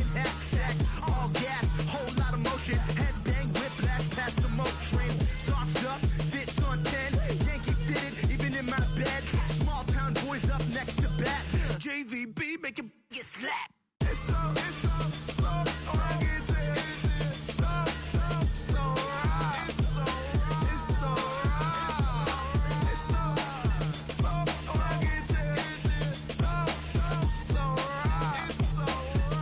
saying hack, all gas, whole lot of motion. Head bang, whiplash past the moat train. Sauced up, fits on 10. Yankee fitted, even in my bed. Small town boys up next to bat. JVB, make it get slapped. It's so rugged. So right. It's so right. It's so rugged. It's so right.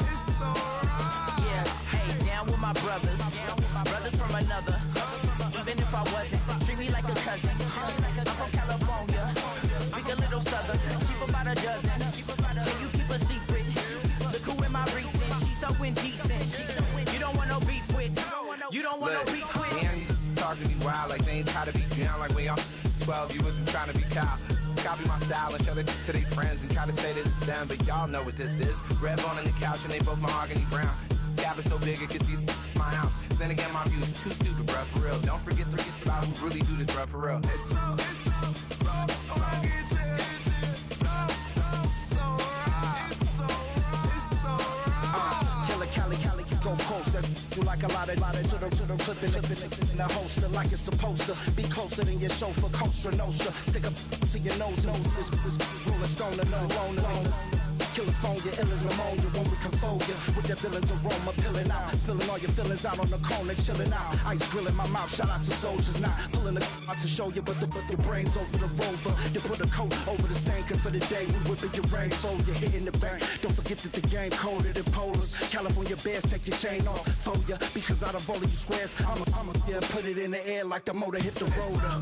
It's so right. Yeah, hey, down with my brothers from another. Even if I wasn't, treat me like a cousin. I'm from California, speak a little southern. Cheap about a dozen. Can you keep a secret? Look who in my recent. She's so indecent. You don't want no beef with. You don't want no beef with. Damn, you talk to me wild like they ain't try to be down. Like when y'all 12, you wasn't trying to be Kyle. Copy my style and show it to their friends and try to say that it's them, but y'all know what this is. Red bone on the couch and they both mahogany brown. Gap is so big it can see my house. Then again, my view's too stupid, bruh, for real. Don't forget about who really do this, bruh, for real. It's so rugged. So right. It's so right. Killer Cali, go closer. You like a lot of to the clipping in the holster like it's supposed to be closer than your chauffeur. Coaster Nostra, stick up to your nose. This rolling stone and alone. California, ill as pneumonia when we can fold ya with that villain's aroma, pilling out, spilling all your feelings out on the corner, chilling out. Ice grilling my mouth, shout out to soldiers, not pulling the out to show you, but the brains over the rover. They put a coat over the stain, cause for the day we whipping your rain, so you're hitting the bank. Don't forget that the game coded in polars. California bears, take your chain off for ya, because out of all of you squares, I'ma yeah, put it in the air like the motor hit the rotor.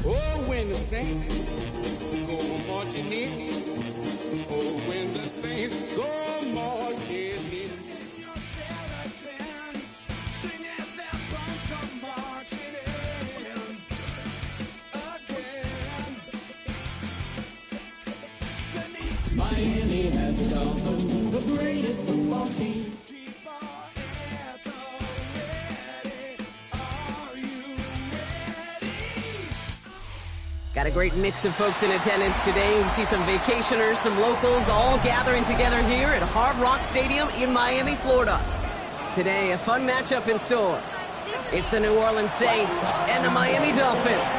Oh, when the saints go marching in. Oh, when the saints go marching in. Your skeletons sing as their bones come marching in again. Miami has become the greatest football team. Got a great mix of folks in attendance today. We see some vacationers, some locals, all gathering together here at Hard Rock Stadium in Miami, Florida. Today, a fun matchup in store. It's the New Orleans Saints and the Miami Dolphins.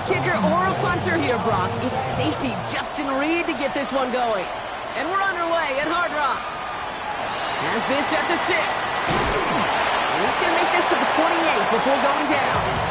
Kicker or a punter here, Brock. It's safety Justin Reed to get this one going. And we're underway at Hard Rock. Has this at the 6. And he's going to make this to the 28 before going down.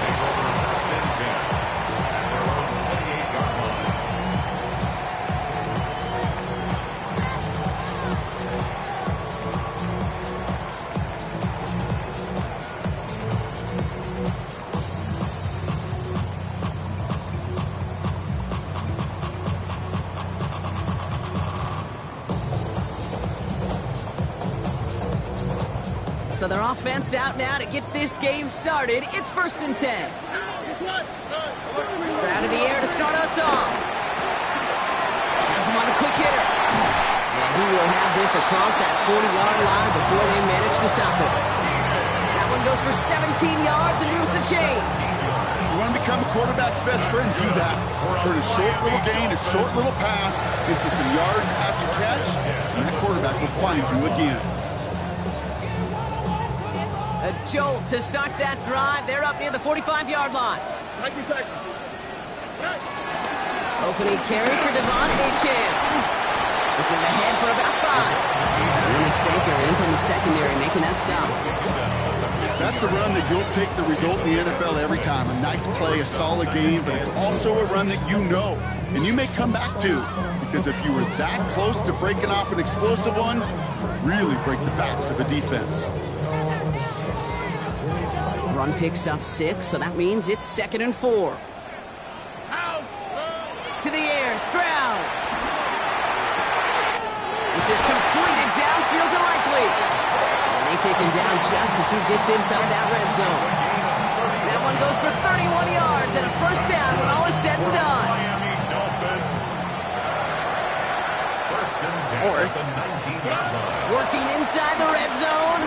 So their offense out now to get this game started. It's 1st and 10. Out of the air to start us off. Has him on a quick hitter. And he will have this across that 40-yard line before they manage to stop it. That one goes for 17 yards and moves the chains. You want to become a quarterback's best friend, do that. Turn a short little gain, a short little pass into some yards after catch, and that quarterback will find you again. A jolt to start that drive. They're up near the 45-yard line. Opening carry for Devon Achane. This is ahead for about 5. And a sinker in from the secondary, making that stop. That's a run that you'll take the result in the NFL every time. A nice play, a solid game, but it's also a run that you know and you may come back to, because if you were that close to breaking off an explosive one, really break the backs of a defense. Run picks up 6, so that means it's 2nd and 4. To the air, Stroud. This is completed downfield to Likely. And they take him down just as he gets inside that red zone. That one goes for 31 yards and a first down when all is said and done. Working inside the red zone.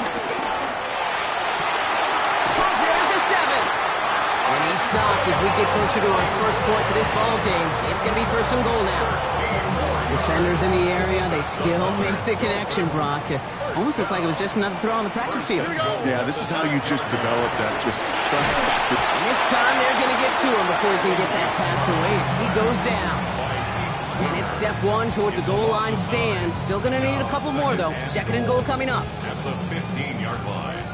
Pulls it at the 7. And he's stopped as we get closer to our first point to this ball game. It's going to be 1st and goal now. Defenders in the area, they still make the connection, Brock. Almost looked like it was just another throw on the practice field. Yeah, this is how you just develop that just trust factor. And this time they're going to get to him before he can get that pass away as he goes down. And it's step 1 towards a goal line stand. Still going to need a couple more, though. 2nd and goal coming up. At the 15-yard line.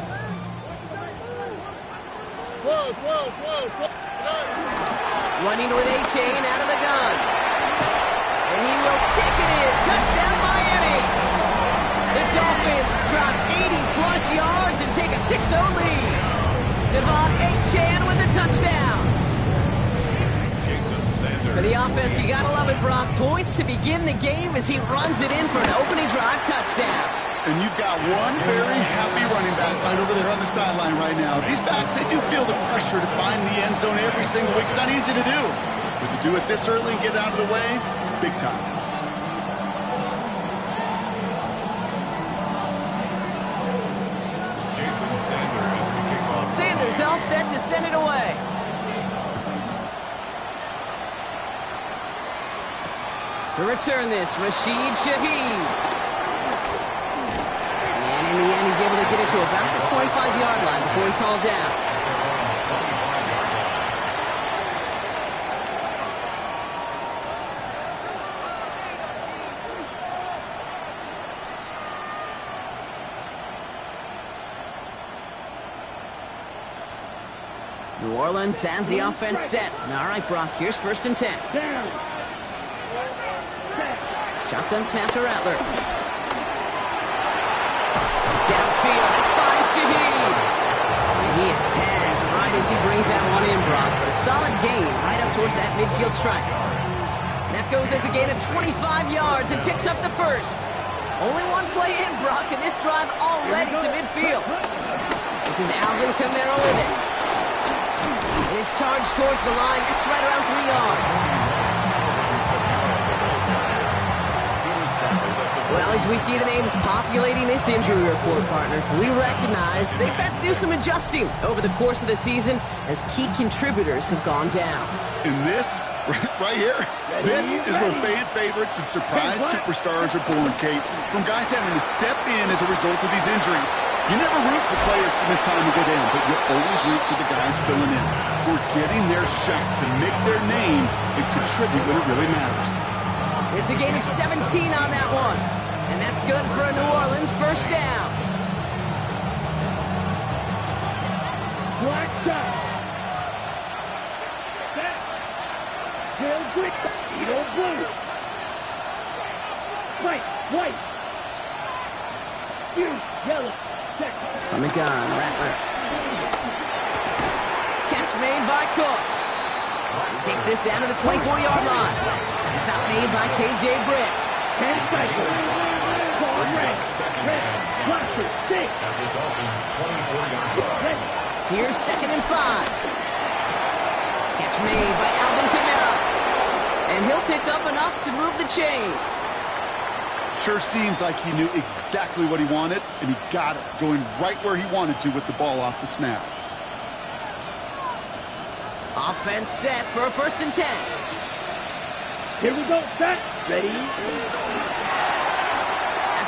Running with Achane out of the gun. And he will take it in. Touchdown, Miami. The Dolphins drop 80-plus yards and take a 6-0 lead. Devon Achane with the touchdown. For the offense, you gotta love it, Brock. Points to begin the game as he runs it in for an opening drive touchdown. And you've got one very happy running back right over there on the sideline right now. These backs, they do feel the pressure to find the end zone every single week. It's not easy to do. But to do it this early and get out of the way, big time. Jason Sanders to kick off. Sanders all set to send it away. To return this, Rashid Shaheed. In the end, he's able to get it to about the 25-yard line before he's hauled down. New Orleans has the offense set. All right, Brock, here's 1st and 10. Shotgun snap to Rattler. Downfield, finds Shaheed. And he is tagged right as he brings that one in, Brock. But a solid gain right up towards that midfield stripe. And that goes as a gain of 25 yards and picks up the 1st. Only one play in, Brock, and this drive already to midfield. This is Alvin Kamara with it. His charge towards the line, it's right around 3 yards. Well, as we see the names populating this injury report, partner, we recognize they've had to do some adjusting over the course of the season as key contributors have gone down. And this, right here, this is where fan favorites and surprise superstars are born, Kate. From guys having to step in as a result of these injuries. You never root for players to miss time to go down, but you always root for the guys filling in. Who are getting their shot to make their name and contribute when it really matters. It's a gain of 17 on that one. And that's good for a New Orleans 1st down. Black shot. Set. Tail quick. Edo blue. White. Yellow. Second. On the gun, Rattler. Catch made by Cooks. He takes this down to the 24-yard line. Stop made by KJ Britt. And cycle. Here's 2nd and 5. Catch made by Alvin Kamara. And he'll pick up enough to move the chains. Sure seems like he knew exactly what he wanted, and he got it, going right where he wanted to with the ball off the snap. Offense set for a 1st and 10. Here we go, set, ready.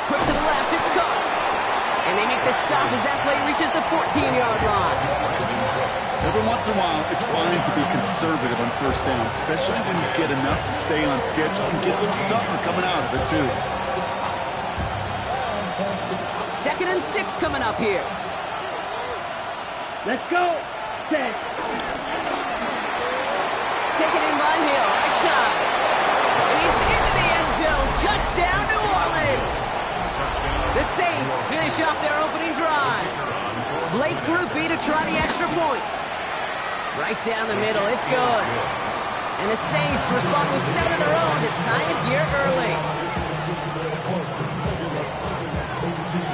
Quick to the left, it's caught. And they make the stop as that play reaches the 14-yard line. The Every once in a while, it's fine to be conservative on first down, especially when you get enough to stay on schedule and get a little something coming out of it, too. 2nd and 6 coming up here. Let's go. Set. Taken in by Hill, right side. And he's into the end zone. Touchdown, New Orleans. The Saints finish off their opening drive. Blake Groupie to try the extra point. Right down the middle, it's good. And the Saints respond with 7 of their own to tie it here early.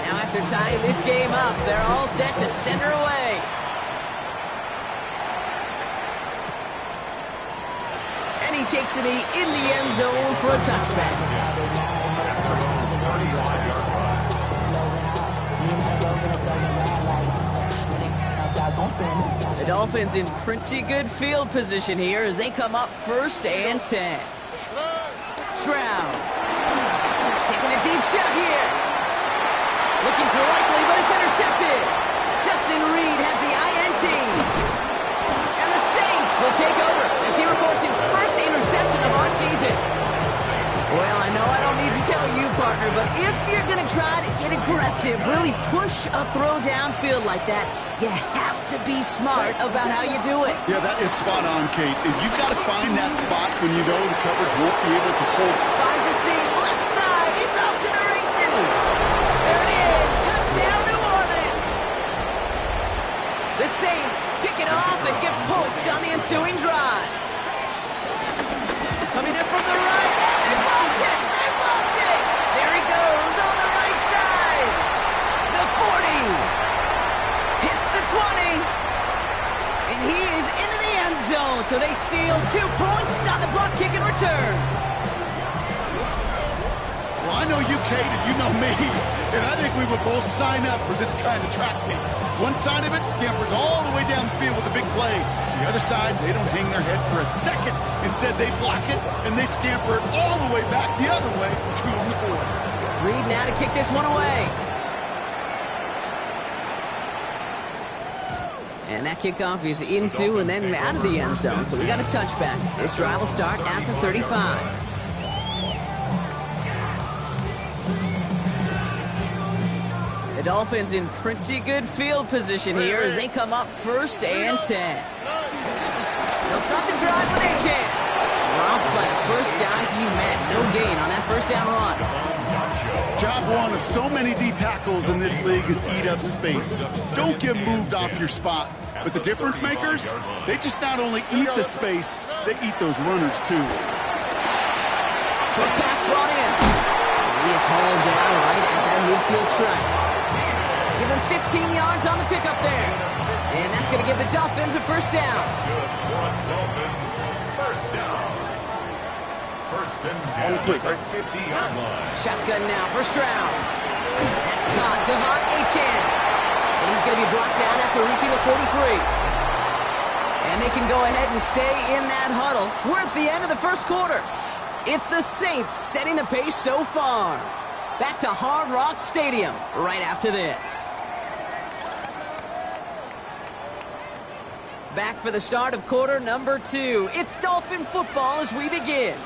Now after tying this game up, they're all set to send her away. And he takes it in the end zone for a touchback. The Dolphins in pretty good field position here as they come up 1st and 10. Stroud taking a deep shot here. Looking for likely, but it's intercepted. Justin Reed has the INT. And the Saints will take over as he reports his first interception of our season. Well, I know I don't need to tell you, partner, but if you're going to try to get aggressive, really push a throw downfield like that, you have to be smart about how you do it. Yeah, that is spot on, Kate. If you've got to find that spot when you know the coverage won't be able to hold it. Finds a seam, left side, he's off to the races. There it is, touchdown New Orleans. The Saints pick it off and get points on the ensuing drive. Coming in from the right, and they blocked it! They blocked it! There he goes on the right side! The 40! Hits the 20! And he is into the end zone, so they steal 2 points on the block kick and return. Well, I know you, Kate, and you know me, and I think we would both sign up for this kind of track meet. One side of it scampers all the way down the field with a big play. The other side, they don't hang their head for a second. Instead, they block it, and they scamper it all the way back the other way for 2 on the board. Reed now to kick this one away. And that kickoff is into and then out of the end zone, so we got a touchback. This drive will start at the 35. The Dolphins in pretty good field position here as they come up 1st and 10. They'll start the drive with A-Chan. Dropped by the first guy he met. No gain on that first down run. Job one of so many D tackles in this league is eat up space. Don't get moved off your spot. But the difference makers, they just not only eat the space, they eat those runners too. Short pass brought in. He is hauled down right at that midfield stripe. Give him 15 yards on the pickup there. And that's going to give the Dolphins a first down. Dolphins, first down. 1st and 10 at the 50-yard line. Shotgun now for Stroud. That's caught. Devon Achane. And he's going to be blocked down after reaching the 43. And they can go ahead and stay in that huddle. We're at the end of the first quarter. It's the Saints setting the pace so far. Back to Hard Rock Stadium right after this. Back for the start of quarter number 2. It's Dolphin football as we begin.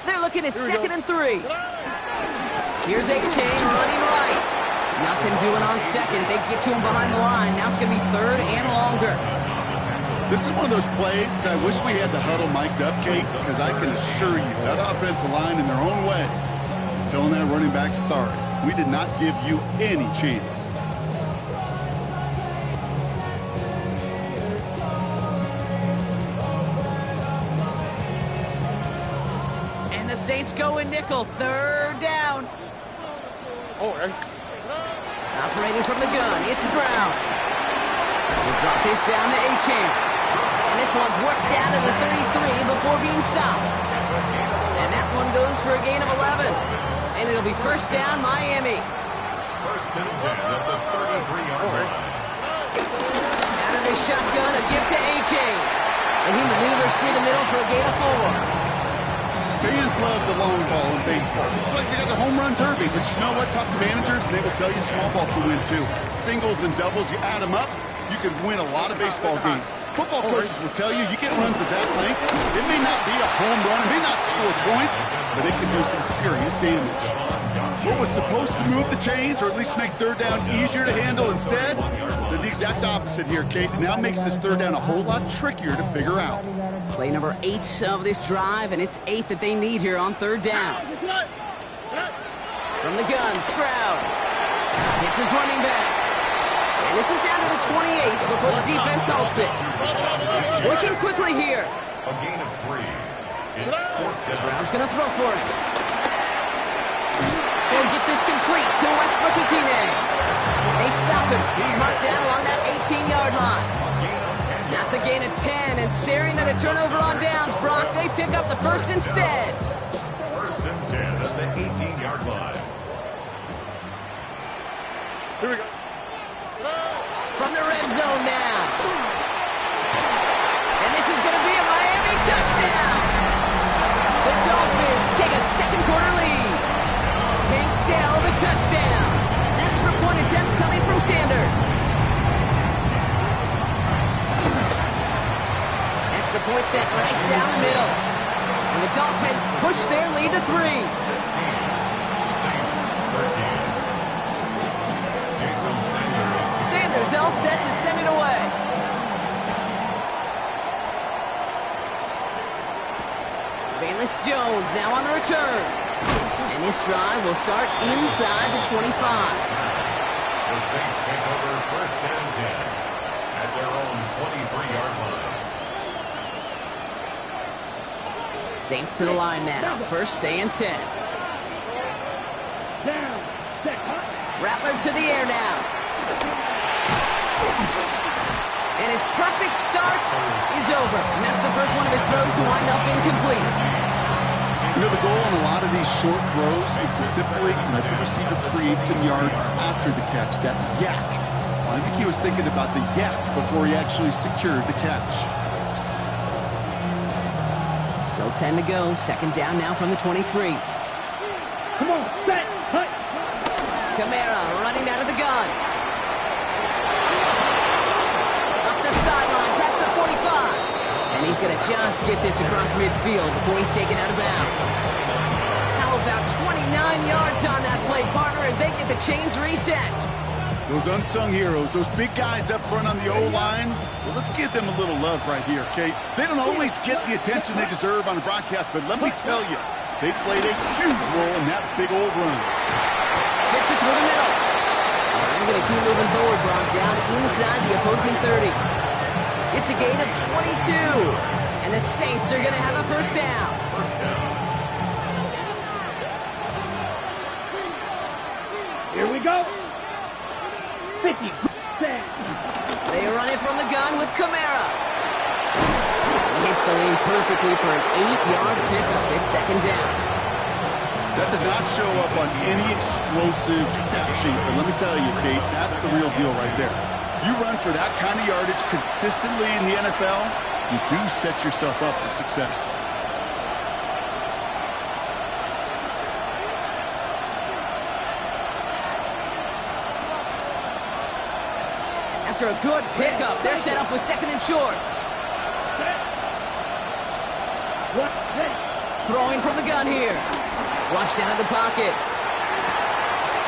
They're looking at 2nd and 3. Here's A-Chain running right. Nothing doing on 2nd. They get to him behind the line. Now it's going to be 3rd and longer. This is one of those plays that I wish we had the huddle mic'd up, Kate, because I can assure you that offensive line in their own way is telling that running back, sorry, we did not give you any chance. And the Saints go in nickel. 3rd down. Operating from the gun, it's Stroud. We'll drop this down to A-Chain. And this one's worked down to the 33 before being stopped. And that one goes for a gain of 11. And it'll be first down, Miami. 1st and 10 at the 33-yard line. Out of the shotgun, a gift to A-Chain. And he maneuvers through the middle for a gain of 4. Fans love the long ball in baseball. It's like they got the home run derby, but you know what? Talk to managers, and they will tell you small ball can win too. Singles and doubles, you add them up, you can win a lot of baseball games. Football coaches will tell you, you get runs of that length, it may not be a home run, it may not score points, but it can do some serious damage. What was supposed to move the chains, or at least make third down easier to handle instead, did the exact opposite here, Kate. Now makes this third down a whole lot trickier to figure out. Play number 8 of this drive, and it's 8 that they need here on third down. From the gun, Stroud hits his running back. And this is down to the 28 before the defense halts it. Working quickly here. A gain of 3. Stroud's going to throw for it. They'll get this complete to Westbrook Akine. They stop him. He's marked down along that 18-yard line. That's a gain of 10, and staring at a turnover on downs, Brock, they pick up the first instead. First and 10 at the 18-yard line. Here we go. From the red zone now. And this is going to be a Miami touchdown. The Dolphins take a second quarter lead. Tank Dell the touchdown. Extra point attempt coming from Sanders. Extra point set right down the middle. And the Dolphins push their lead to 3. 16. Saints 13. Jason Sanders all set to send it away. Bayless Jones now on the return. And this drive will start inside the 25. The Saints take over first and 10 at their own 23-yard line. Saints to the line now. First and 10. Down. Rattler to the air now. And his perfect start is over. And that's the first one of his throws to wind up incomplete. You know, the goal on a lot of these short throws is to simply let the receiver create some yards after the catch, that yak. Well, I think he was thinking about the yak before he actually secured the catch. Still 10 to go. Second down now from the 23. Come on, set, cut. Kamara running out of the gun. Up the sideline, past the 45. And he's going to just get this across midfield before he's taken out of bounds. How about 29 yards on that play, partner, as they get the chains reset? Those unsung heroes, those big guys up front on the O-line, well, let's give them a little love right here, Kate. They don't always get the attention they deserve on a broadcast, but let me tell you, they played a huge role in that big old run. Fits it through the middle. I'm going to keep moving forward, Brock, down inside the opposing 30. It's a gain of 22. And the Saints are going to have a first down. First down. Here we go. 50. They run it from the gun with Kamara. He hits the lane perfectly for an 8-yard pickup. It's second down. That does not show up on any explosive stat sheet, but let me tell you, Kate, that's the real deal right there. You run for that kind of yardage consistently in the NFL, you do set yourself up for success. After a good pickup, they're set up with second and short. Throwing from the gun here. Flushed out of the pocket.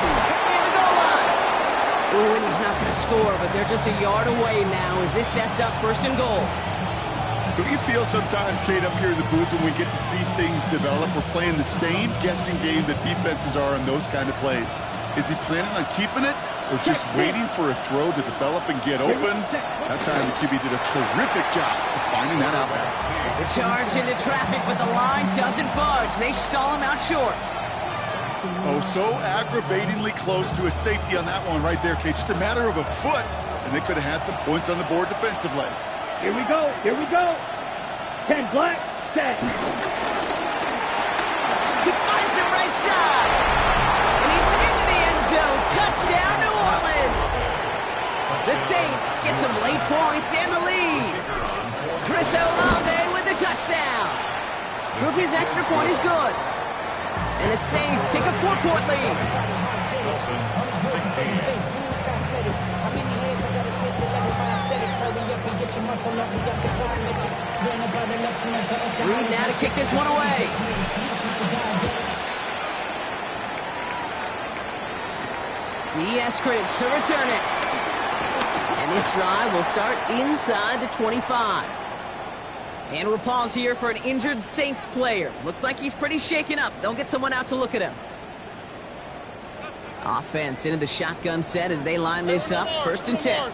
Near the goal line. Ooh, and he's not going to score, but they're just a yard away now as this sets up first and goal. Do you feel sometimes, Kate, up here in the booth when we get to see things develop, we're playing the same guessing game that defenses are on those kind of plays? Is he planning on keeping it or just waiting for a throw to develop and get open? That time the QB did a terrific job of finding that out. The charge into traffic, but the line doesn't budge. They stall him out short. Oh, so aggravatingly close to a safety on that one right there, Kate. Just a matter of a foot, and they could have had some points on the board defensively. Here we go. Here we go. 10 black, 10. He finds him right side. And he's into the end zone. Touchdown, New Orleans. The Saints get some late points and the lead. Chris Olave with the touchdown. Groupie's extra point is good. And the Saints take a 4-point lead. Dolphins 16. Reed now to kick this one away. Eskridge to return it. And this drive will start inside the 25. And we'll pause here for an injured Saints player. Looks like he's pretty shaken up. They'll get someone out to look at him. Offense into the shotgun set as they line this up. 1st and 10.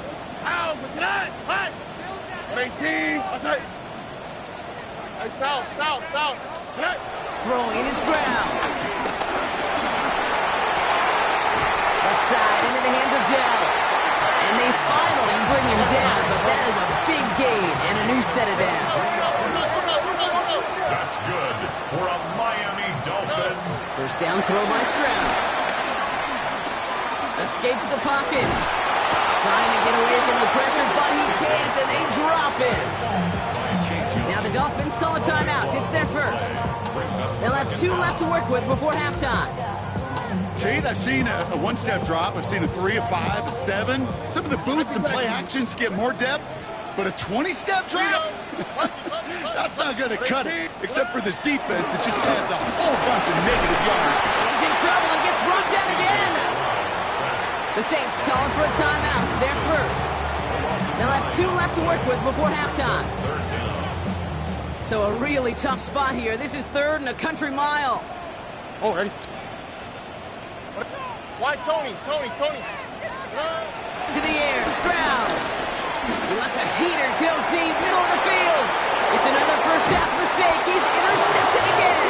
Throwing is Stroud. Left side into the hands of Dell. And they finally bring him down, but that is a big gain and a new set of down. That's good for a Miami Dolphin. 1st down throw by Stroud. Escapes the pocket. Trying to get away from the pressure, but he can't, and they drop it. Now the Dolphins call a timeout. It's their first. They'll have 2 left to work with before halftime. Kate, I've seen a one-step drop. I've seen a 3, a 5, a 7. Some of the boots and play actions get more depth, but a 20-step drop? That's not going to cut it. Except for this defense, it just adds a whole bunch of negative yards. He's in trouble and gets brought down again. The Saints calling for a timeout. It's their first. They'll have 2 left to work with before halftime. So a really tough spot here. This is 3rd and a country mile. Oh, ready? Why Tony? To the air, Stroud. He lets a heater go deep, middle of the field. It's another first half mistake. He's intercepted again.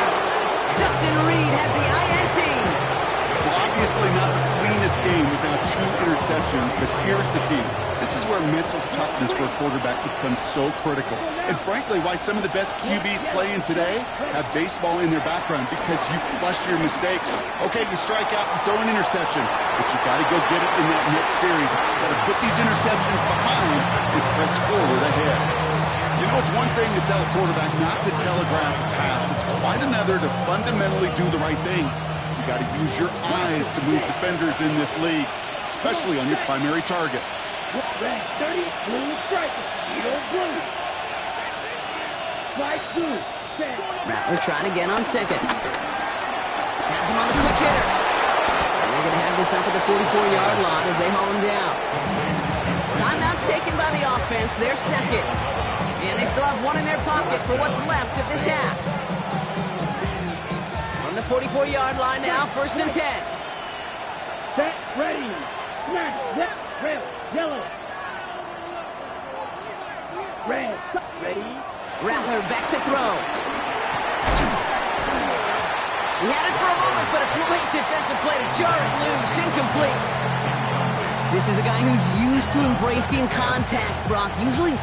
Justin Reed has the INT. Well, obviously not the cleanest game without 2 interceptions, but here's the key. This is where mental toughness for a quarterback becomes so critical. And frankly, why some of the best QBs playing today have baseball in their background, because you flush your mistakes. Okay, you strike out and throw an interception, but you got to go get it in that next series. You got to put these interceptions behind and press forward ahead. You know, it's one thing to tell a quarterback not to telegraph a pass. It's quite another to fundamentally do the right things. You got to use your eyes to move defenders in this league, especially on your primary target. Red 30, blue striker, blue. Strike blue, set. Rattler trying again on 2nd. Has him on the quick hitter. And they're going to have this up at the 44-yard line as they haul him down. Timeout taken by the offense, their 2nd. And they still have 1 in their pocket for what's left of this half. On the 44-yard line now, 1st and 10. Set, ready. Smash, left, red, yellow. Red, ready. Rattler back to throw. He had it for a moment, but a great defensive play to jar it loose. Incomplete. This is a guy who's used to embracing contact, Brock. Usually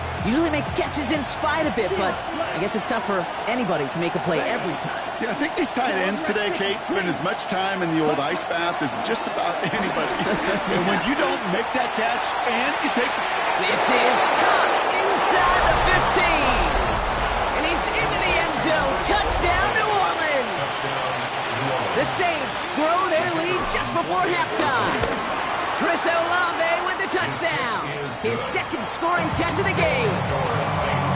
makes catches in spite of it, but I guess it's tough for anybody to make a play every time. Yeah, I think these tight ends today, Kate, spend as much time in the old ice bath as just about anybody. And when you don't make that catch and you take... This is caught inside the 15. And he's into the end zone. Touchdown, New Orleans. The Saints grow their lead just before halftime. Chris Olave with the touchdown. His 2nd scoring catch of the game.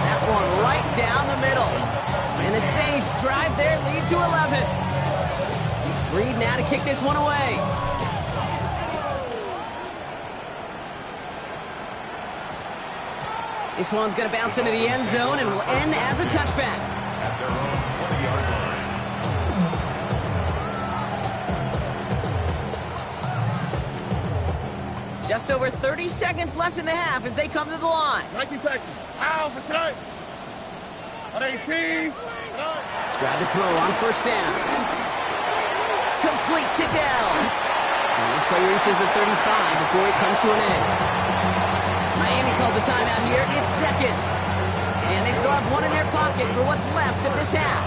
That one right down the middle. And the Saints drive their lead to 11. Reed now to kick this one away. This one's going to bounce into the end zone and will end as a touchback. At their own 20-yard line. Just over 30 seconds left in the half as they come to the line. 19 Texas. Out for tonight. On 18. Stroud to throw on 1st down. Complete to Dell. And this play reaches the 35 before it comes to an end. Miami calls a timeout here. It's 2nd. And they still have 1 in their pocket for what's left of this half.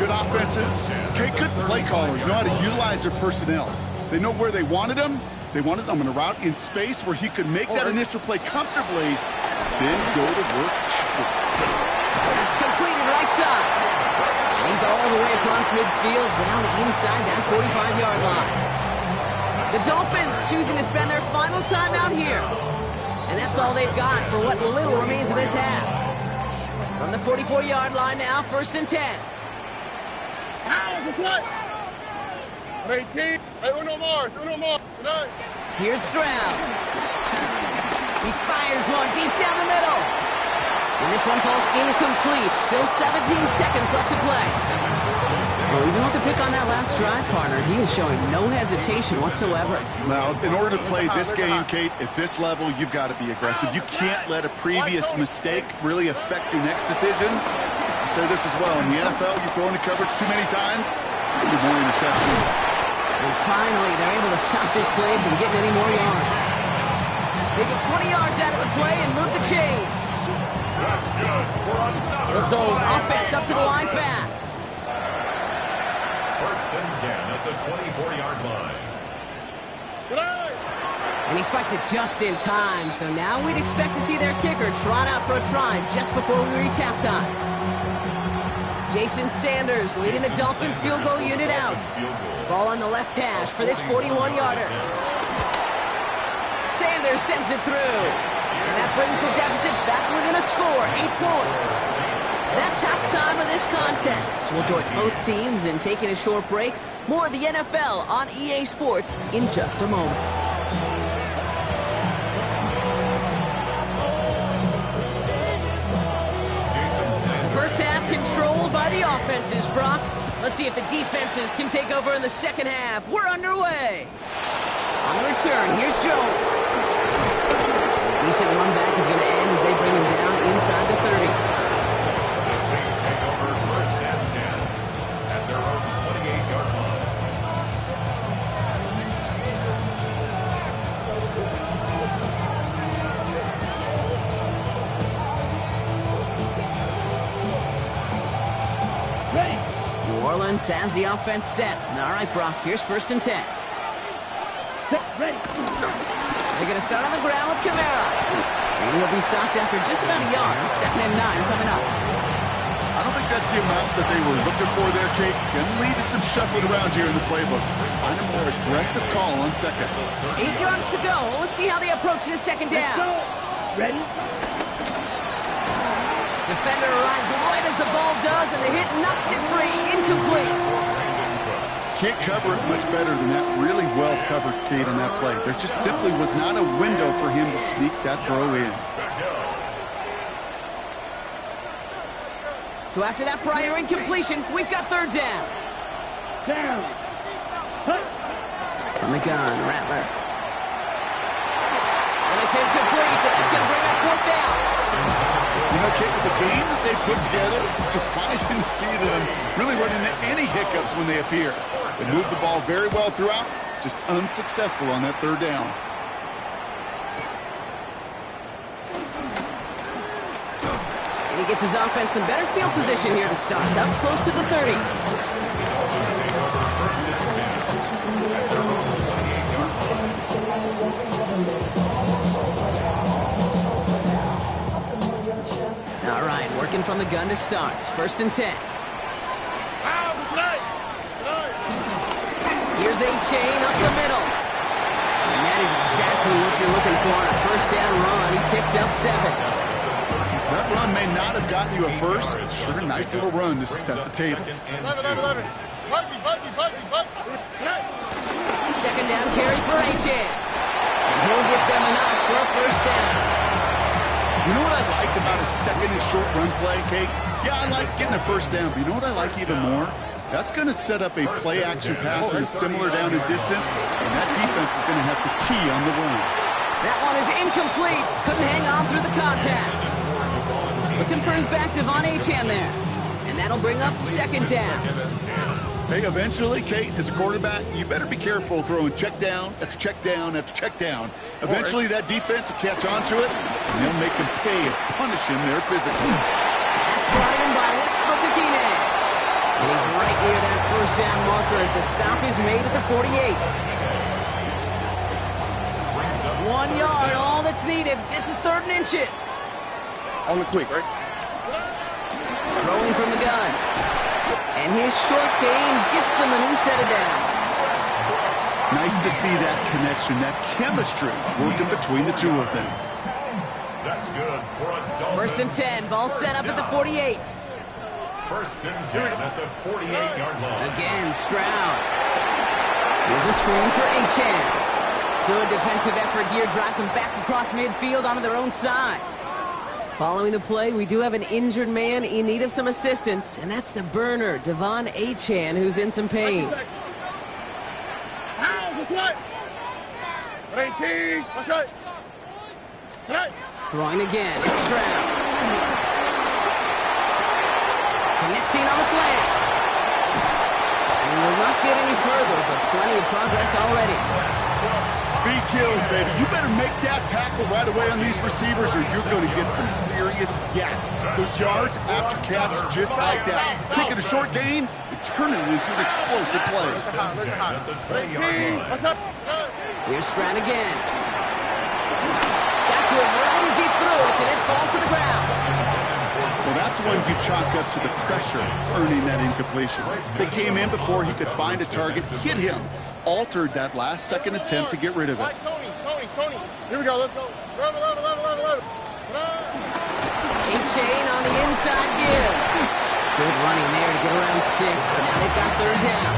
Good offenses. Okay, good play callers know how to utilize their personnel. They know where they wanted them. They wanted him in a route in space where he could make that initial play comfortably, then go to work after. It's completed right right side. And he's all the way across midfield, down inside that 45-yard line. The Dolphins choosing to spend their final time out here. And that's all they've got for what little remains of this half. From the 44-yard line now, 1st and 10. Here's Stroud. He fires one deep down the middle. And this one falls incomplete. Still 17 seconds left to play. Well, even with the pick on that last drive, partner, he is showing no hesitation whatsoever. Now, in order to play this game, Kate, at this level, you've got to be aggressive. You can't let a previous mistake really affect your next decision. I say this as well. In the NFL, you throw into coverage too many times, you get more interceptions. And finally, they're able to stop this play from getting any more yards. They get 20 yards out of the play and move the chains. That's good for another. Let's go. Offense up to the line fast. 1st and 10 at the 24-yard line. And he spiked it just in time, so now we'd expect to see their kicker trot out for a try just before we reach halftime. Jason Sanders leading the Dolphins field goal unit out. Ball on the left hash for this 41-yarder. Sanders sends it through. And that brings the deficit back within a score, 8 points. That's halftime of this contest. We'll join both teams in taking a short break. More of the NFL on EA Sports in just a moment. First half controlled by the offenses, Brock. Let's see if the defenses can take over in the second half. We're underway. On the return, here's Jones. Decent run back is going to end as they bring him down inside the 30. The Saints take over 1st and 10 at their own 28-yard line. New Orleans has the offense set. All right, Brock, here's 1st and 10. Ready. They're going to start on the ground with Kamara. And he'll be stopped after just about a yard. 2nd and 9 coming up. I don't think that's the amount that they were looking for there, Kate. Going to lead to some shuffling around here in the playbook. Find a more aggressive call on 2nd. 8 yards to go. Let's see how they approach this 2nd down. Ready. Defender arrives right as the ball does, and the hit knocks it free. Incomplete. Can't cover it much better than that. Really well covered, Kate, on that play. There just simply was not a window for him to sneak that throw in. So after that prior incompletion, we've got 3rd down. Down. From the gun, Rattler. And it's incomplete, and that's going to bring up 4th down. You know, Kate, with the game that they put together, it's surprising to see them really run into any hiccups when they appear. They moved the ball very well throughout, just unsuccessful on that 3rd down. And he gets his offense in better field position here to start. It's up close to the 30. All right, working from the gun to start. 1st and 10. Here's a chain up the middle. And that is exactly what you're looking for on a 1st down run. He picked up 7. That run may not have gotten you a first, but sure, nice little run to set the table. 2nd down carry for A-Chan. And he'll get them enough for a 1st down. You know what I like about a 2nd and short run play, Kate? Yeah, I like getting a 1st down, but you know what I like even more? That's going to set up a play-action pass that is similar down in distance, and that defense is going to have to key on the run. That one is incomplete. Couldn't hang on through the contact. Looking for his back, Devon A-Chan there. And that'll bring up 2nd down. Hey, eventually, Kate, as a quarterback, you better be careful throwing check down after check down after check down. Eventually, that defense will catch on to it, and they'll make him pay and punish him there physically. That's brought in by Westbrook Akine. And he's right near that 1st down marker as the stop is made at the 48. 1 yard, all that's needed. This is 3rd and inches. On the quick, right? Throwing from the gun. And his short game gets them a new set of downs. Nice to see that connection, that chemistry working between the two of them. That's good for a Dolphins. First and 10, ball set up at the 48. First and 10 at the 48-yard line. Again, Stroud. Here's a screen for Achane. Good defensive effort here, drives them back across midfield onto their own side. Following the play, we do have an injured man in need of some assistance, and that's the burner, Devon Achane, who's in some pain. Throwing again, it's Stroud. Connecting on the slant. We will not get any further, but plenty of progress already. Speed kills, baby. You better make that tackle right away on these receivers or you're going to get some serious yak. Those yards after catch just like that. Taking a short gain and turning it into an explosive play. Here's Stroud again. Got to it right as he threw it, and it falls to the ground. Well, that's when you chalk up to the pressure earning that incompletion. They came in before he could find a target, hit him, altered that last-second attempt to get rid of it. Tony. Here we go. Let's go. Achane on the inside give. Good running there to get around 6, but now they've got third down.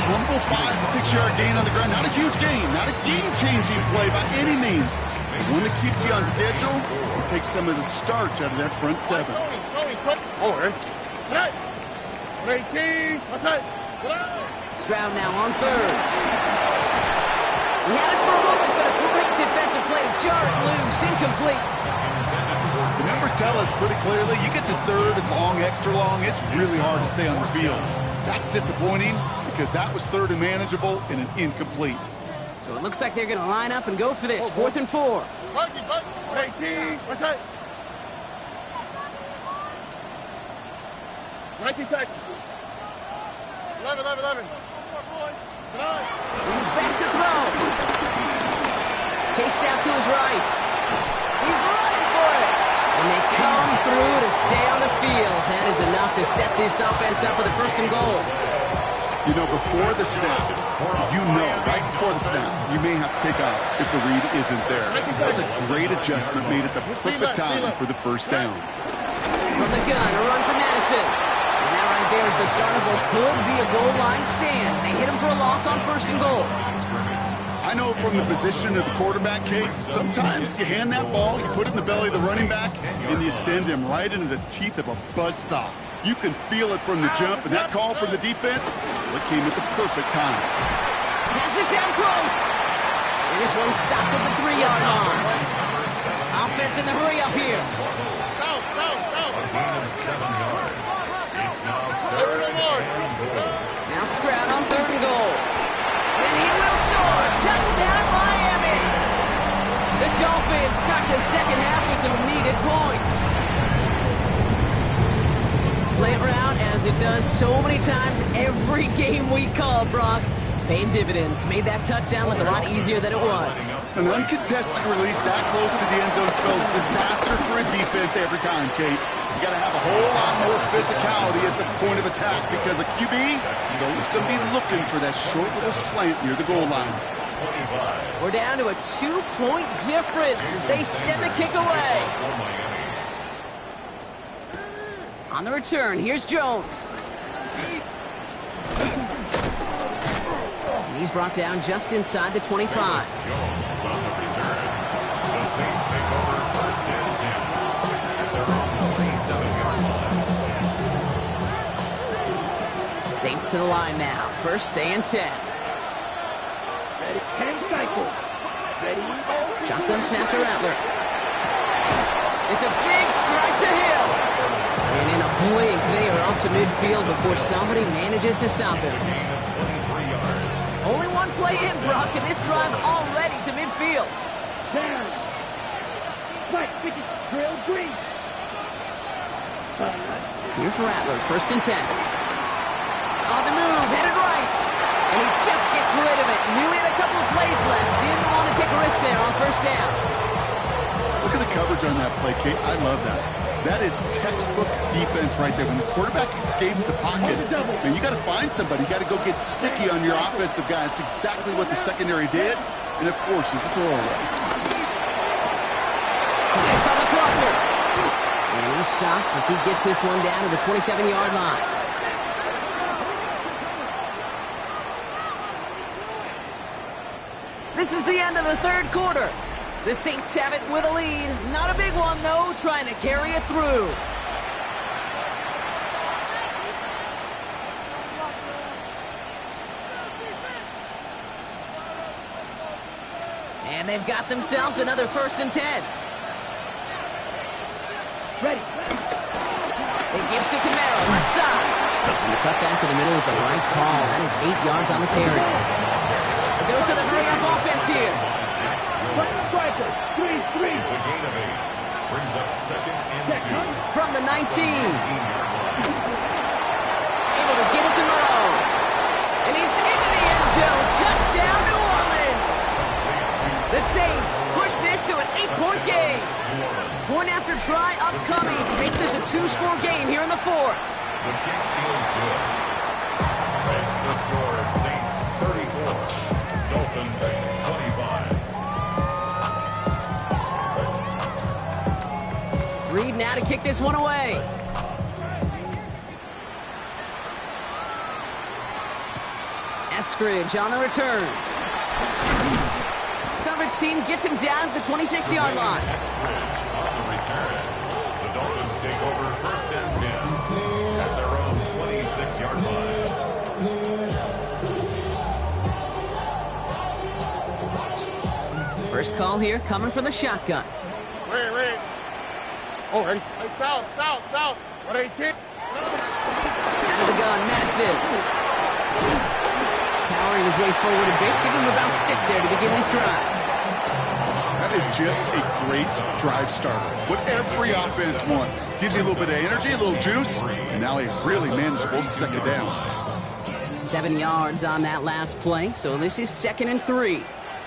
Humble 5 to 6 yard gain on the ground. Not a huge gain, not a game-changing play by any means. One that keeps you on schedule and takes some of the starch out of that front 7. Over. 18. Stroud now on third. He had it for a moment, but a great defensive play to jar it loose. Incomplete. The numbers tell us pretty clearly, you get to third and long, extra long, it's really hard to stay on the field. That's disappointing because that was third and manageable and an incomplete. So it looks like they're going to line up and go for this. 4th and 4. 18. What's that? 19 Texas. 11. He's back to throw. Chased out to his right. He's running for it. And they come through to stay on the field. That is enough to set this offense up with a 1st and goal. You know, before the snap, right before the snap, you may have to take off if the read isn't there. That was a great adjustment made at the perfect time for the 1st down. From the gun, a run for Madison. And that right there is the start of what could be a goal line stand. They hit him for a loss on 1st and goal. I know from the position of the quarterback, Kate, sometimes you hand that ball, you put it in the belly of the running back, and you send him right into the teeth of a buzzsaw. You can feel it from the jump, and that call from the defense, it came at the perfect time. Has it down close. And this one stopped at the 3-yard line. Offense in the hurry up here. A gain of 7 yards. It's now 3rd and goal. Now Stroud on 3rd and goal. And he will score. Touchdown, Miami. The Dolphins start the second half with some needed points. Slant route, as it does so many times every game we call, Brock. Paying dividends. Made that touchdown look a lot easier than it was. An uncontested release that close to the end zone spells disaster for a defense every time, Kate. You got to have a whole lot more physicality at the point of attack because a QB is always going to be looking for that short little slant near the goal line. We're down to a 2-point difference as they send the kick away. On the return, here's Jones. And he's brought down just inside the 25. Jones on the return. The Saints take over 1st and 10 at their own 37-yard line. Saints to the line now. 1st and 10. Ready, 10 cycles. Ready, Shotgun snap to Rattler. It's a big strike to Hill. And in a blink, they are up to midfield before somebody manages to stop him. Only one play in, Brock, and this drive already to midfield. down. Right, wicket, drill, green. Here for Rattler, 1st and 10. On the move, headed right. And he just gets rid of it. Knew he had a couple of plays left. Didn't want to take a risk there on 1st down. Look at the coverage on that play, Kate. I love that. That is textbook defense right there. When the quarterback escapes the pocket, man, you got to find somebody. You got to go get sticky on your offensive guy. That's exactly what the secondary did. And, of course, is the throwaway. It's on the crosser. And he's stopped as he gets this one down to the 27-yard line. This is the end of the third quarter. The Saints have it with a lead. Not a big one, though, trying to carry it through. And they've got themselves another 1st and 10. Ready. They give to Camaro, left side. And the cut back to the middle is the right call. That is 8 yards on the carry. A dose of the hurry-up offense here. Striker, 3-3. It's a gain of 8. Brings up 2nd and 2. From the 19. Able to get it to Moreau. And he's into the end zone. Touchdown, New Orleans. The Saints push this to an 8-point game. Point after try upcoming to make this a 2-score game here in the 4th. The kick feels good. That's the score. Saints 34. Dolphins 25. Reed now to kick this one away. Eskridge on the return. Coverage team gets him down at the 26-yard line. Eskridge on the return. The Dolphins take over 1st and 10 at their own 26-yard line. First call here coming from the shotgun. Wait. Oh, ready? Hey, south. 118. Out of the gun, Madison. Powering his way forward a bit. Give him about 6 there to begin this drive. That is just a great drive starter. What every offense wants. Gives you a little bit of energy, a little juice, and now a really manageable 2nd down. 7 yards on that last play, so this is 2nd and 3.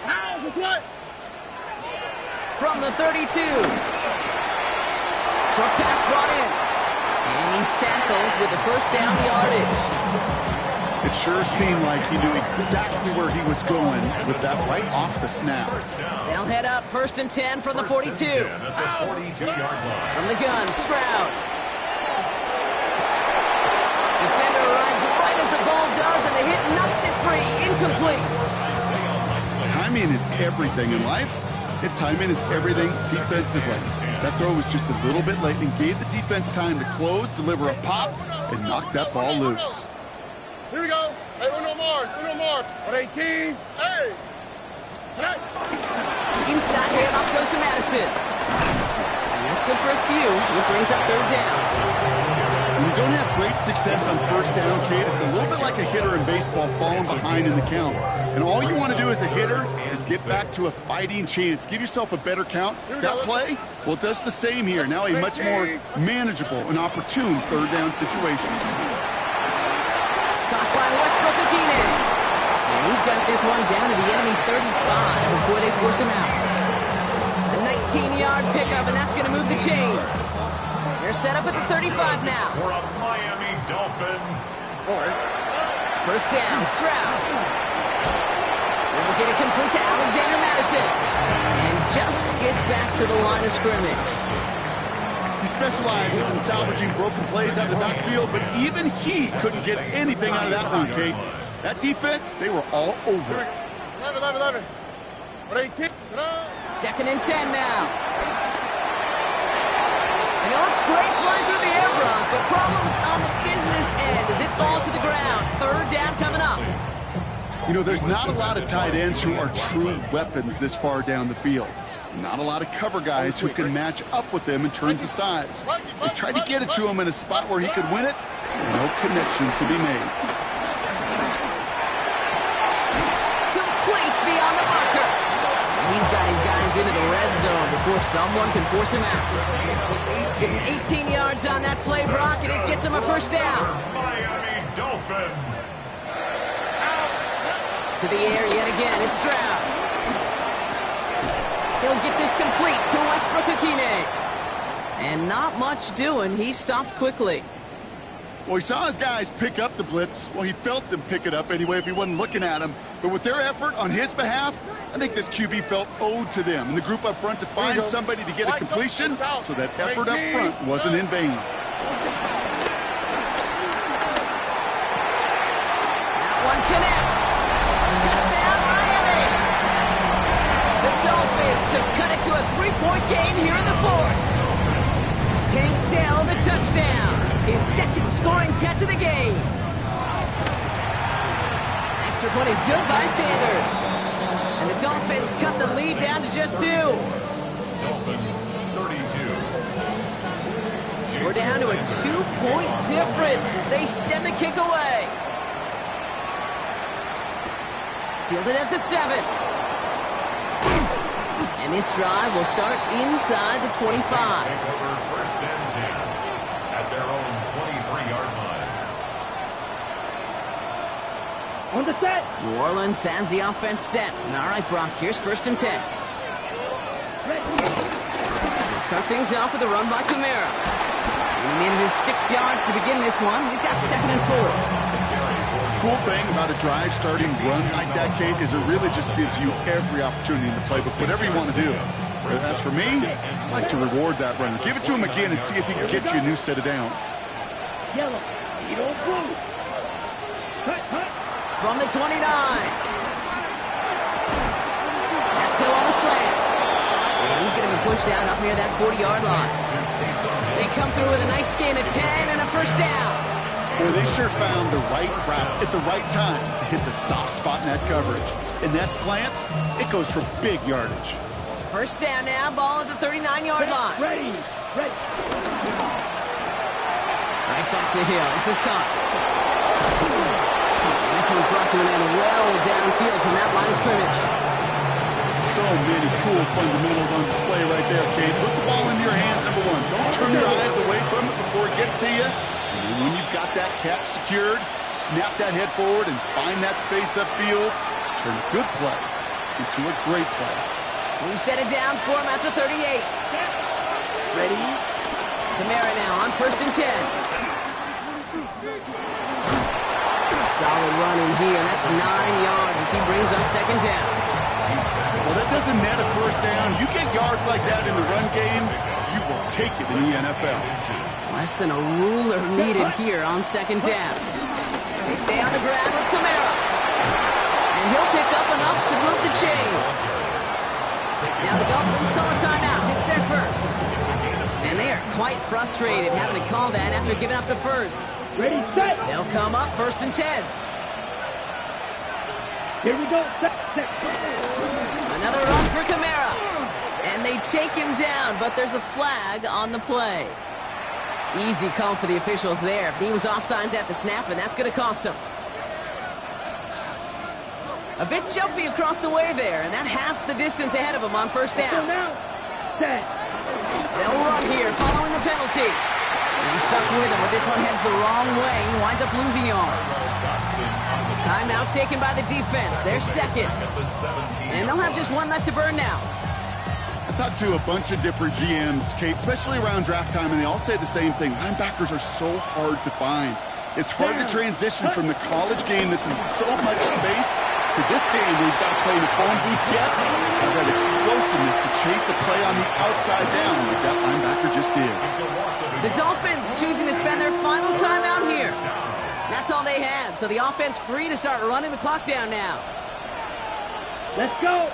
Now, this way. From the 32. Short pass brought in. And he's tackled with the 1st down yardage. It sure seemed like he knew exactly where he was going with that right off the snap. They'll head up 1st and 10 from the 42. At the 42-yard line. From the gun, Stroud. Defender arrives right as the ball does, and the hit knocks it free. Incomplete. Timing is everything in life. And timing is everything defensively. That throw was just a little bit late and gave the defense time to close, deliver a pop, and knock that ball loose. Here we go. Hey, uno more. 118. Hey. Inside handoff goes to Madison. And that's good for a few. It brings up 3rd down. When you don't have great success on 1st down, Kate, it's a little bit like a hitter in baseball falling behind in the count. And all you want to do as a hitter is get back to a fighting chance. Give yourself a better count. That play, well, it does the same here. Now a much more manageable and opportune 3rd down situation. Caught by Westbrook-Akine. And he's got this one down to the enemy 35 before they force him out. A 19-yard pickup, and that's going to move the chains. They're set up at the 35 now. For a Miami Dolphin. 1st down, Stroud. They'll get it complete to Alexander Madison. And just gets back to the line of scrimmage. He specializes in salvaging broken plays out of the backfield, but even he couldn't get anything out of that one, Kate. That defense, they were all over it. 11. 118. 2nd and 10 now. And it looks great flying through the air, Brock, but problems on the business end as it falls to the ground. 3rd down coming up. You know, there's not a lot of tight ends who are true weapons this far down the field. Not a lot of cover guys who can match up with them in terms of size. They tried to get it to him in a spot where he could win it. No connection to be made. Complete beyond the marker. He's got his guys into the red zone before someone can force him out. Getting 18 yards on that play, Brock, and it gets him a 1st down. Miami Dolphin. To the air yet again, it's Stroud. He'll get this complete to Westbrook-Akine. And not much doing. He stopped quickly. Well, he saw his guys pick up the blitz. Well, he felt them pick it up anyway if he wasn't looking at them. But with their effort on his behalf, I think this QB felt owed to them and the group up front to find somebody to get a completion, so that effort up front wasn't in vain. That one connects. Touchdown, Miami! The Dolphins have cut it to a 3-point game here in the fourth. Tank Dell, the touchdown. His second scoring catch of the game. Extra point is good by Sanders. And the Dolphins cut the lead down to just 2. Dolphins 32. We're down to a 2-point difference as they send the kick away. Fielded at the 7. And this drive will start inside the 25. Take over first and 10 at their own 23-yard line. On the set. New Orleans has the offense set. All right, Brock, here's first and 10. We'll start things off with a run by Kamara. And he manages 6 yards to begin this one. We've got 2nd and 4. Cool thing about a drive starting run like that, Kate, is it really just gives you every opportunity in the playbook, whatever you want to do. But as for me, I like to reward that runner. Give it to him again and see if he can get you a new set of downs. Yellow. You don't blue. Cut, cut. From the 29. That's Hill on the slant. And he's going to be pushed out up near that 40-yard line. They come through with a nice gain of 10 and a first down. Boy, they sure found the right route at the right time to hit the soft spot in that coverage. And that slant, it goes for big yardage. First down now, ball at the 39-yard line. Ready. Ready. Right back to Hill. This is caught. And this one's brought to an end well downfield from that line of scrimmage. So many cool fundamentals on display right there, Kate. Put the ball into your hands, number one. Don't turn your eyes away from it before it gets to you. And when you've got that catch secured, snap that head forward and find that space upfield to turn a good play into a great play. We set it down, score him at the 38. Ready. Kamara now on first and 10. Solid run in here. That's 9 yards as he brings up second down. Well, that doesn't net a first down. You get yards like that in the run game, you will take it in the NFL. Less than a ruler needed here on second down. They stay on the ground with Kamara. And he'll pick up enough to move the chains. Now the Dolphins call a timeout. It's their first. And they are quite frustrated having to call that after giving up the first. Ready, set. They'll come up first and 10. Here we go. Set. Another run for Kamara. And they take him down, but there's a flag on the play. Easy call for the officials there. He was offsides at the snap, and that's going to cost him. A bit jumpy across the way there, and that halves the distance ahead of him on first down. Now. Set. They'll run here following the penalty. And he's stuck with him, but this one heads the wrong way. He winds up losing yards. Timeout taken by the defense. They're second. And they'll have just one left to burn now. I talked to a bunch of different GMs, Kate, especially around draft time, and they all say the same thing. Linebackers are so hard to find. It's hard to transition from the college game that's in so much space to this game where you've got to play in the phone booth yet. And that explosiveness to chase a play on the outside down like that linebacker just did. The Dolphins choosing to spend their final time out here. That's all they had, so the offense free to start running the clock down now. Let's go.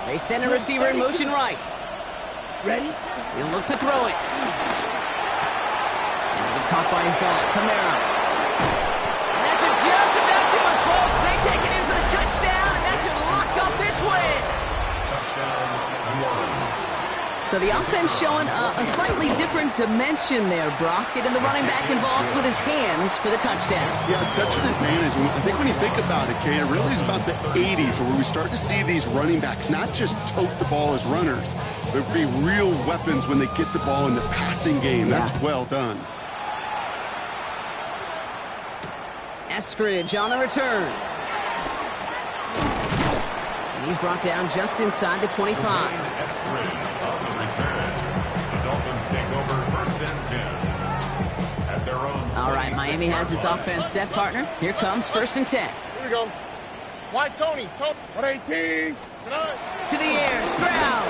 They send a receiver in motion right. Ready. He'll look to throw it. And he'll get caught by his back. Kamara. And that should just about do it, folks. They take it in for the touchdown, and that should lock up this win. Touchdown, New Orleans. So the offense showing a slightly different dimension there, Brock. Getting the running back involved with his hands for the touchdown. Yeah, it's such an advantage. I think when you think about it, Kate, it really is about the 80s where we start to see these running backs not just tote the ball as runners, but be real weapons when they get the ball in the passing game. Yeah. That's well done. Eskridge on the return. And he's brought down just inside the 25. Eskridge on the return. The Dolphins Miami has its offense set, partner. Here comes 1st and 10. Here we go. Why Tony? 118. To the air, Stroud.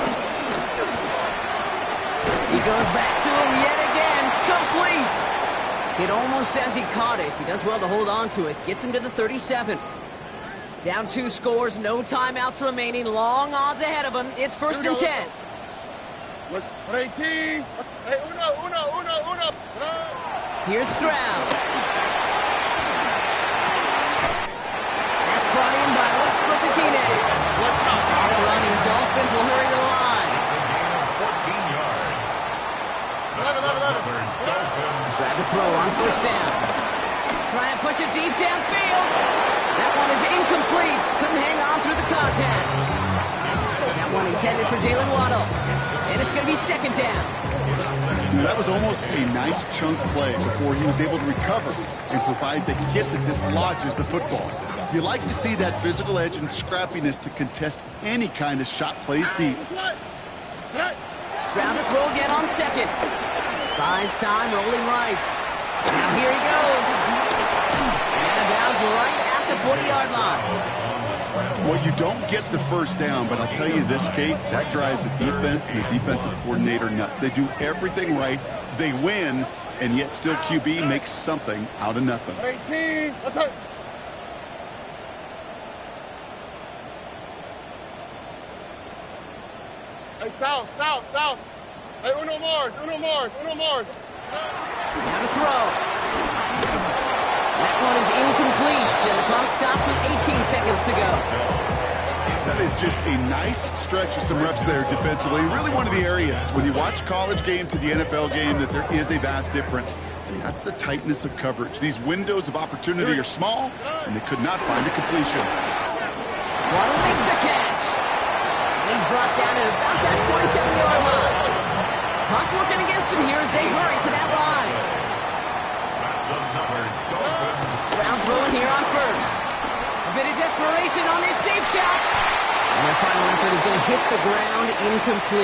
He goes back to him yet again. Complete. Hit almost as he caught it. He does well to hold on to it. Gets him to the 37. Down 2 scores, no timeouts remaining. Long odds ahead of him. It's 1st and 10. 118. Hey, uno. Here's Stroud. That's brought in by Westbrook-Akine. The running Dolphins will hurry to the line. It's a gain of 14 yards. That's another Dolphins. Try to throw on 1st down. Try and push it deep downfield. That one is incomplete. Couldn't hang on through the contact. That one intended for Jalen Waddle. And it's going to be 2nd down. That was almost a nice chunk play before he was able to recover and provide the hit that dislodges the football. You like to see that physical edge and scrappiness to contest any kind of shot plays deep. Stroud to throw again on 2nd. Buys time, rolling right. Now here he goes. And out of bounds right at the 40-yard line. Well, you don't get the 1st down, but I'll tell you this, Kate, that drives the defense and the defensive coordinator nuts. They do everything right, they win, and yet still QB makes something out of nothing. 18. Let's go. Hey, south. Hey, uno Mars. Now to throw. That one is incomplete, and the clock stops with 18 seconds to go. That is just a nice stretch of some reps there defensively. Really one of the areas when you watch college game to the NFL game that there is a vast difference. And that's the tightness of coverage. These windows of opportunity are small, and they could not find a completion. Waddle makes the catch. And he's brought down at about that 27-yard line. Clock working against him here as they hurry to that line. That's another Dolphins. Stroud throwing here on 1st. A bit of desperation on this deep shot. And their final effort is going to hit the ground incomplete.